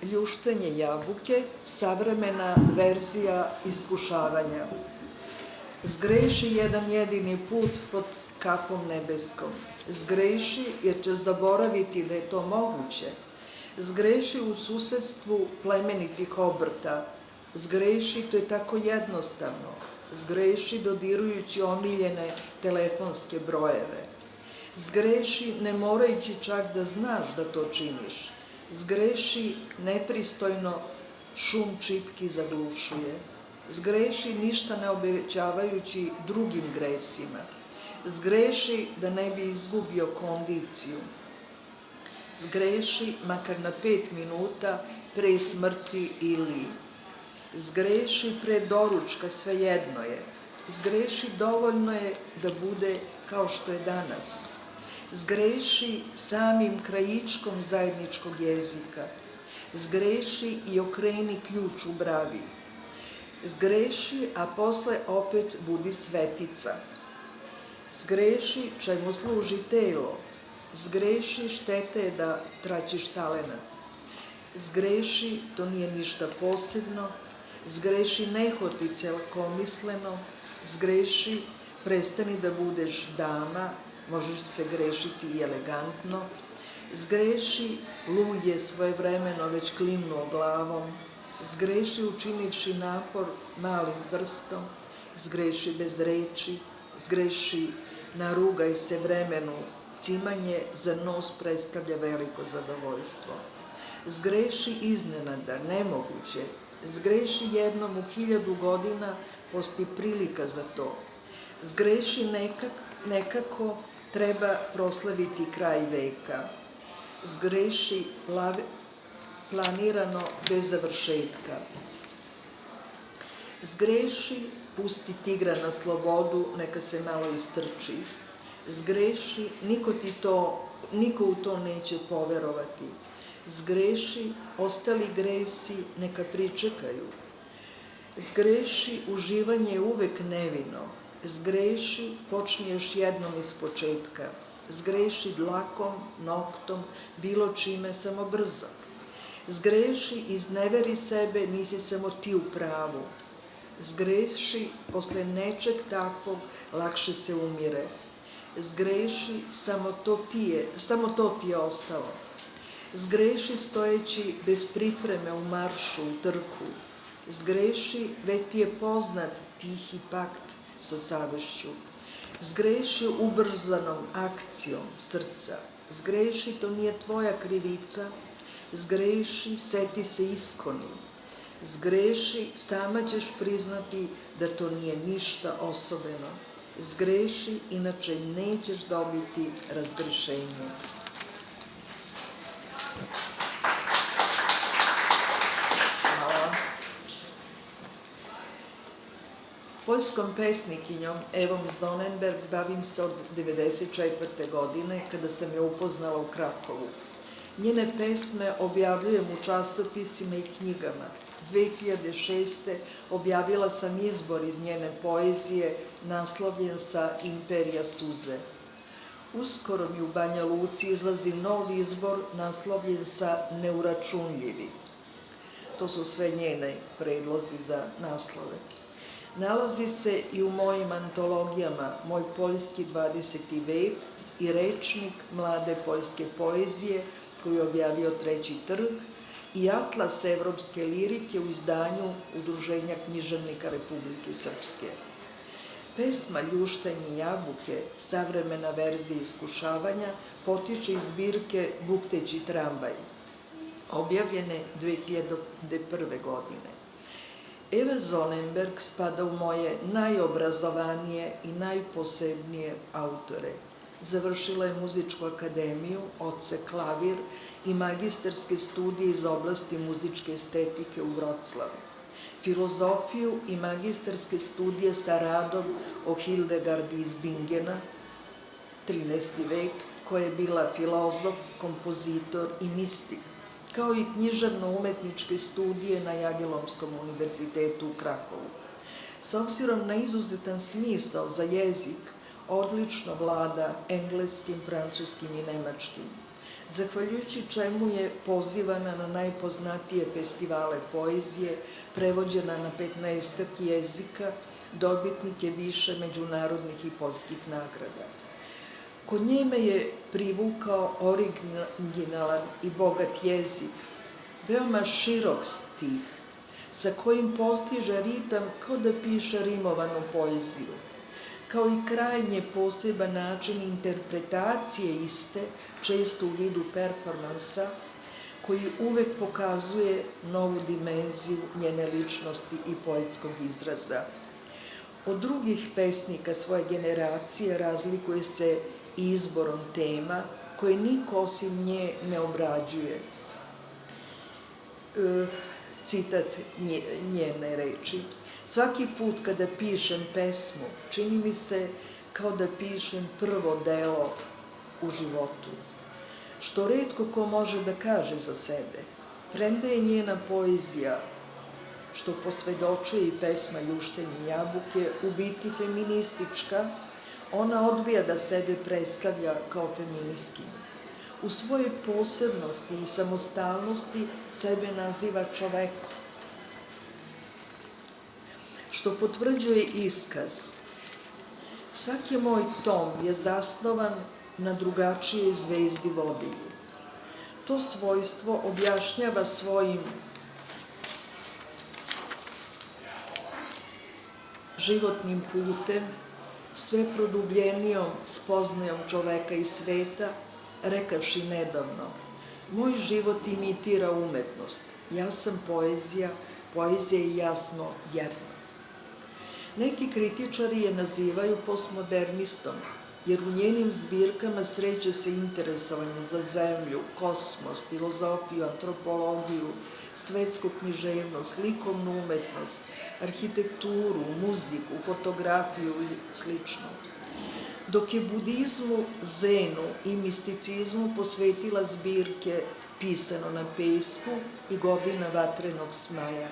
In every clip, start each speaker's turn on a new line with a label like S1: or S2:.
S1: Ljuštenje jabuke, savremena verzija iskušavanja. Zgreši jedan jedini put pod kapom nebeskom. Zgreši jer će zaboraviti da je to moguće. Zgreši u susedstvu plemenitih obrta. Zgreši, to je tako jednostavno. Zgreši dodirujući omiljene telefonske brojeve. Zgreši ne morajući čak da znaš da to činiš. Zgreši nepristojno, šum čipki zaglušuje. Zgreši ništa ne obećavajući drugim gresima. Zgreši da ne bi izgubio kondiciju. Zgreši makar na 5 minuta pre smrti ili. Zgreši pre doručka, svejedno je. Zgreši dovoljno je da bude kao što je danas. Zgreši samim krajičkom zajedničkog jezika. Zgreši i okreni ključ u bravi. Zgreši, a posle opet budi svetica. Zgreši, čemu služi telo. Zgreši, štete je da traćiš talenat. Zgreši, to nije ništa posebno. Zgreši nehotice lakomisleno. Zgreši, prestani da budeš dama, možeš se grešiti i elegantno. Zgreši, luj je svojevremeno već klimnuo glavom. Zgreši učinivši napor malim prstom. Zgreši bez reči. Zgreši, narugaj se vremenu. Cimanje za nos predstavlja veliko zadovoljstvo. Zgreši iznenada, nemoguće. Zgreši jednom u 1000 godina, postoji prilika za to. Zgreši nekako, treba proslaviti kraj veka. Zgreši planirano bez završetka. Zgreši, pusti tigra na slobodu, neka se malo istrči. Zgreši, niko u to neće poverovati. Zgreši, ostali gresi neka pričekaju. Zgreši, uživanje je uvek nevino. Zgreši, počni još jednom iz početka. Zgreši dlakom, noktom, bilo čime, samo brzo. Zgreši, izneveri sebe, nisi samo ti u pravu. Zgreši, posle nečeg takvog, lakše se umire. Zgreši, samo to ti je ostalo. Zgreši stojeći bez pripreme u maršu, u trku. Zgreši, već ti je poznat tihi pakt sa savešću. Zgreši ubrzanom akcijom srca. Zgreši, to nije tvoja krivica. Zgreši, seti se iskoni. Zgreši, sama ćeš priznati da to nije ništa osobeno. Zgreši, inače nećeš dobiti razgrešenje. Hvala. Poljskom pesnikinjom Evom Zonenberg bavim se od 1994. godine, kada sam je upoznala u Krakovu. Njene pesme objavljujem u časopisima i knjigama. 2006. objavila sam izbor iz njene poezije naslovljen sa Imperija suze. Uskoro mi u Banja Luci izlazi novi izbor naslovljen sa Neuračunljivi. To su sve njene predlozi za naslove. Nalazi se i u mojim antologijama Moj poljski 20. vek i Rečnik mlade poljske poezije koju je objavio Treći trg i Atlas evropske lirike u izdanju Udruženja književnika Republike Srpske. Pesma Ljuštenje jabuke, savremena verzija iskušavanja, potiče iz zbirke Bukteći tramvaj, objavljene 2001. godine. Eva Zonenberg spada u moje najobrazovanije i najposebnije autore. Završila je muzičku akademiju, odsek klavir i magistarske studije iz oblasti muzičke estetike u Vroclavu. Filozofiju i magistarske studije sa radom o Hildegardi iz Bingena, 13. vek, koja je bila filozof, kompozitor i mistik, kao i književno-umetničke studije na Jagiellonskom univerzitetu u Krakovu. S obzirom na izuzetan smisao za jezik, odlično vlada engleskim, francuskim i nemačkim. zahvaljujući čemu je pozivana na najpoznatije festivale poezije, prevođena na 15 jezika, dobitnik je više međunarodnih i poljskih nagrada. Kod nje me je privukao originalan i bogat jezik, veoma širok stih, sa kojim postiže ritam kao da piše rimovanu poeziju, kao i krajnje poseban način interpretacije iste, često u vidu performansa, koji uvek pokazuje novu dimenziju njene ličnosti i poetskog izraza. Od drugih pesnika svoje generacije razlikuje se i izborom tema koje niko osim nje ne obrađuje. Citat njene reči. Svaki put kada pišem pesmu, čini mi se kao da pišem prvo delo u životu, što retko ko može da kaže za sebe. Premda je njena poezija, što posvedočuje i pesma Ljuštenje jabuke, u biti feministička, ona odbija da sebe predstavlja kao feministkinju. U svojoj posebnosti i samostalnosti sebe naziva čovekom, što potvrđuje iskaz. Svaki moj tom je zasnovan na drugačijoj zvezdi vodilji. To svojstvo objašnjava svojim životnim putem, sve produbljenijom spoznajom čoveka i sveta, rekavši nedavno: moj život imitira umetnost, ja sam poezija, poezija je jasno jedno. Neki kritičari je nazivaju postmodernistom, jer u njenim zbirkama sreće se interesovanje za zemlju, kosmos, filozofiju, antropologiju, svetsku književnost, likovnu umetnost, arhitekturu, muziku, fotografiju i sl. Dok je budizmu, zenu i misticizmu posvetila zbirke Pisano na pesku i Godina vatrenog smaja.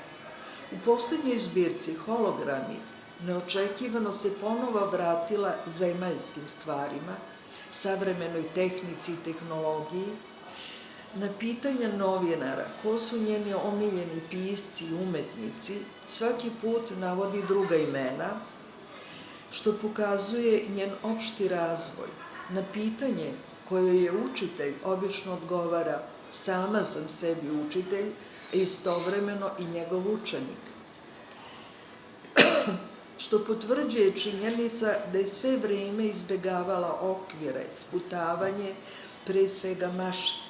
S1: U poslednjoj zbirci Hologrami neočekivano se ponovo vratila zemaljskim stvarima, savremenoj tehnici i tehnologiji. Na pitanja novinara ko su njeni omiljeni pisci i umetnici, svaki put navodi druga imena, što pokazuje njen opšti razvoj. Na pitanje koje je učitelj obično odgovara: sama sam sebi učitelj, a istovremeno i njegov učenik. Što potvrđuje činjenica da je sve vreme izbegavala okvire, sputavanje, pre svega mašte.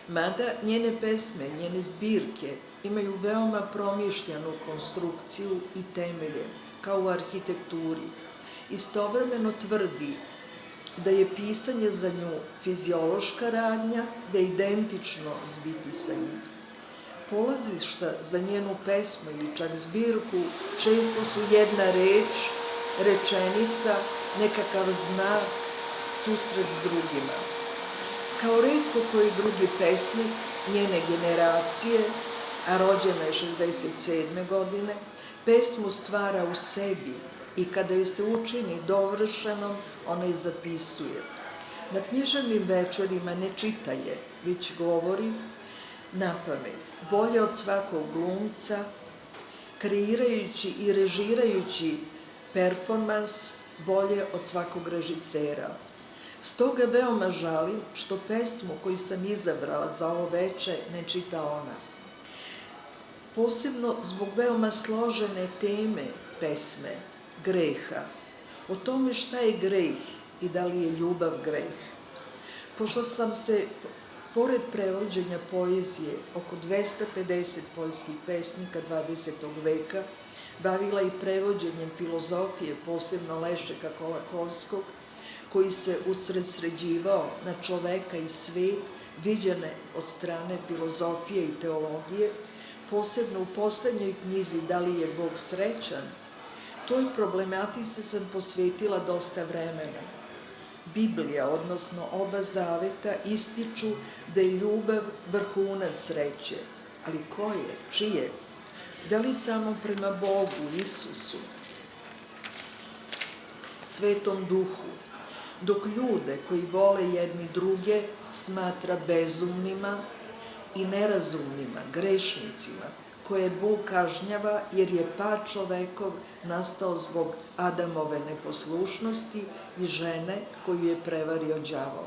S1: Mada njene pesme, njene zbirke imaju veoma promišljanu konstrukciju i temelje, kao u arhitekturi. Istovremeno tvrdi da je pisanje za nju fiziološka radnja, da je identično zbitisanju. Polazišta za njenu pesmu ili čak zbirku često su jedna reč, rečenica, nekakav znak, susret s drugima. Kao retko koji drugi pesnik njene generacije, a rođena je 67. godine, pesmu stvara u sebi i kada joj se učini dovršenom, ona je zapisuje. Na književnim večerima ne čita je, već govori napamet, bolje od svakog glumca, kreirajući i režirajući performans bolje od svakog režisera. Stoga veoma žalim što pesmu koju sam izabrala za ovo veče ne čita ona. Posebno zbog veoma složene teme pesme, greha, o tome šta je greh i da li je ljubav greh. Pošto sam se, pored prevođenja poezije, oko 250 poljskih pesnika 20. veka, bavila i prevođenjem filozofije, posebno Lešeka Kolakowskog, koji se usredsređivao na čoveka i svet, viđene od strane filozofije i teologije, posebno u poslednjoj knjizi Da li je Bog srećan, toj problematici sam posvetila dosta vremena. Biblija, odnosno oba zaveta, ističu da je ljubav vrhunac sreće. Ali koje? Čije? Da li samo prema Bogu, Isusu, Svetom Duhu? dok ljude koji vole jedni druge smatra bezumnima i nerazumnima, grešnicima, koje Bog kažnjava jer je pad čovekov nastao zbog Adamove neposlušnosti i žene koju je prevario đavo.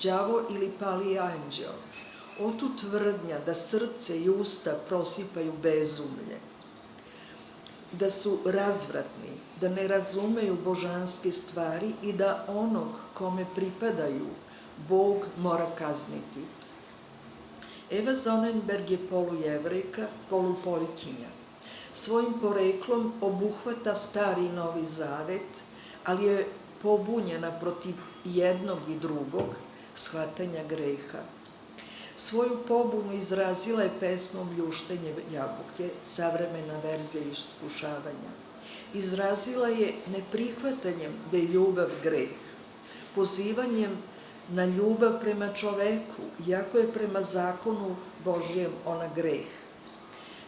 S1: Đavo ili pali anđeo. Otu tvrdnja da srce i usta prosipaju bezumlje, da su razvratni, da ne razumeju božanske stvari i da onog kome pripadaju Bog mora kazniti. Eva Zonenberg je polujevrejka, polupoljkinja. Svojim poreklom obuhvata Stari i Novi Zavet, ali je pobunjena protiv jednog i drugog shvatanja greha. Svoju pobunu izrazila je pesmom Ljuštenje jabuke, savremena verzija iskušavanja. Izrazila je neprihvatanjem da je ljubav greh, pozivanjem na ljubav prema čoveku, iako je prema zakonu Božjem ona greh.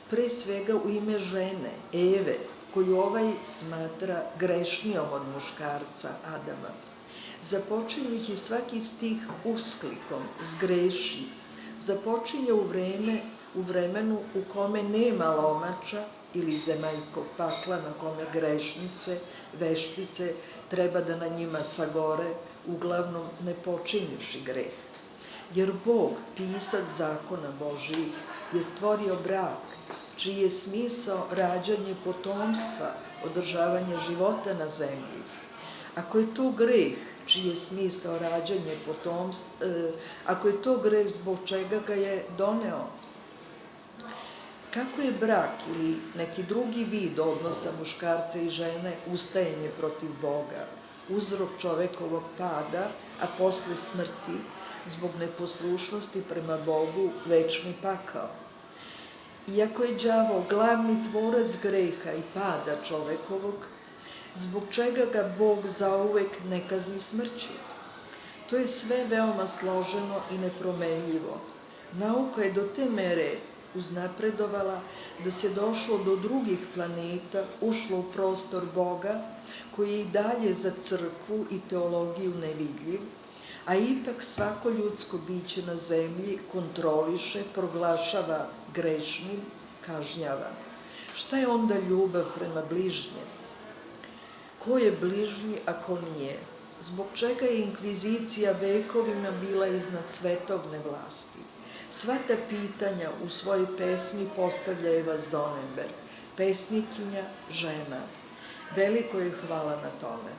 S1: Pre svega u ime žene, Eve, koju ovaj smatra grešnijom od muškarca Adama. Započinjući svaki stih usklikom zgreši, započinje u vremenu u kome nema lomača ili zemaljskog pakla na kome grešnice, veštice treba da na njima sagore, uglavnom ne počinivši greh. Jer Bog, pisac zakona Božijih, je stvorio brak, čiji je smisao rađanje potomstva, održavanje života na zemlji. Ako je to greh, čiji je smisao rađanje potomstva, ako je to greh zbog čega ga je doneo, kako je brak ili neki drugi vid odnosa muškarca i žene ustajanje protiv Boga, uzrok čovekovog pada, a posle smrti, zbog neposlušnosti prema Bogu, večni pakao. Iako je đavo glavni tvorac greha i pada čovekovog, zbog čega ga Bog zauvek ne kazni smrću? To je sve veoma složeno i nepromenljivo. Nauka je do te mere uznapredovala da se došlo do drugih planeta, ušlo u prostor Boga, koji je i dalje za crkvu i teologiju nevidljiv, a ipak svako ljudsko biće na zemlji kontroliše, proglašava grešnim, kažnjava. Šta je onda ljubav prema bližnjem? Ko je bližnji, ako nije? Zbog čega je inkvizicija vekovima bila iznad svetovne vlasti? Sva ta pitanja u svojoj pesmi postavlja Eva Zonenberg, pesnikinja, žena. Veliko je hvala na tome.